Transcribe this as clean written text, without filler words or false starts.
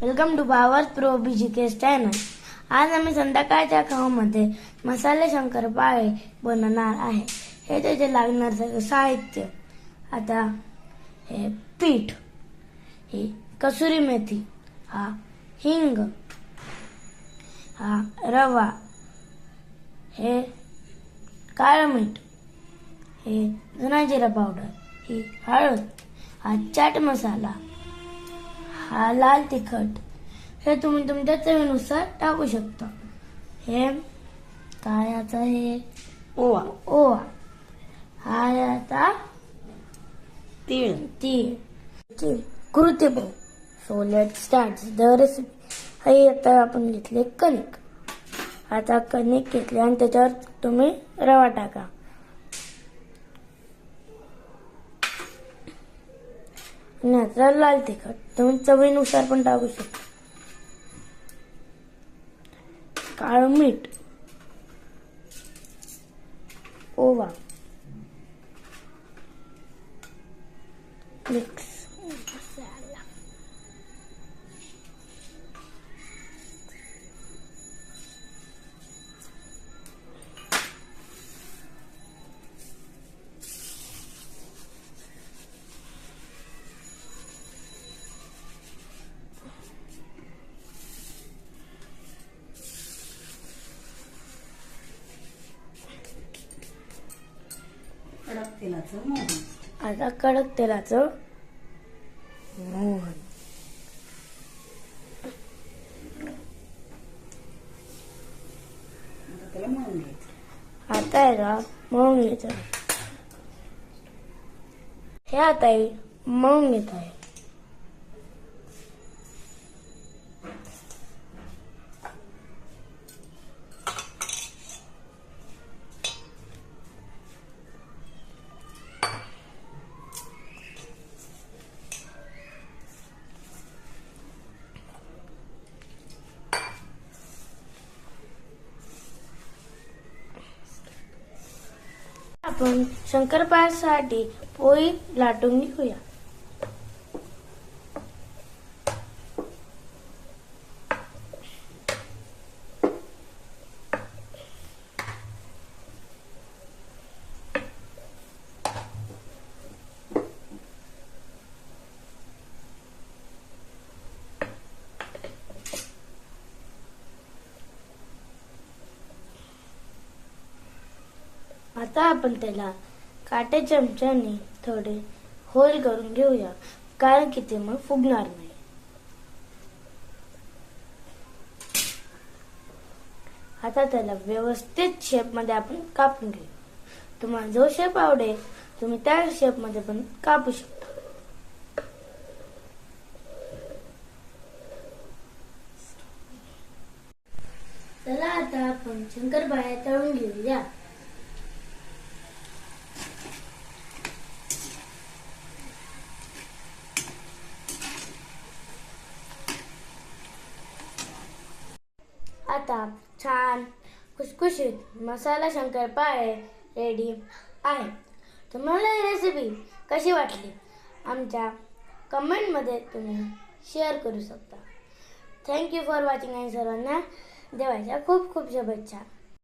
Welcome to power pro BGK channel. आज आम्ही संध्याकाळच्या खाऊमध्ये मसाले शंकरपाळे बनवणार आहे. हे त्याचे लागणार सगळे साहित्य. आता हे पीठ, ही कसुरी मेथी, हा हिंग, हा रवा, हे काळं मीठ, हे धना जिरा पावडर, ही हळद, हा चाट मसाला, हा लाल तिखट. हे तुम्ही तुमच्या चवीनुसार टाकू शकता. हे काय आता हे ओवा हा आता तीळ कृती पाहू. So let start the recipe. हे आता आपण घेतले कणिक. आता कणिक घेतले आणि त्याच्यावर तुम्ही रवा टाका. नंतर लाल तिखट तुम्ही चवीनुसार पण टाकू शकता. काळं मीठ, ओवा, मिक्स. आता कडक तेलाचं मोहन. आता याला मळून घ्यायचं. हे आता मळून घेत आहे. आपण शंकरपाळ्यासाठी पोळी लाटून घेऊया. आता आपण त्याला काटे चमच्याने थोडे होल करून घेऊया, कारण की ते मग फुगणार नाही. आता त्याला व्यवस्थित शेप मध्ये आपण कापून घेऊ. तुम्हाला जो शेप आवडेल तुम्ही त्या शेप मध्ये पण कापू शकता. चला आता आपण शंकरपाळ्या तळून घेऊया. आता छान खुसखुशीत मसाला शंकरपाळे रेडी आहे. तुम्हाला ही रेसिपी कशी वाटली आमच्या कमेंटमध्ये तुम्ही शेअर करू शकता. थँक्यू फॉर वॉचिंग आणि सर्वांना देवाच्या खूप खूप शुभेच्छा.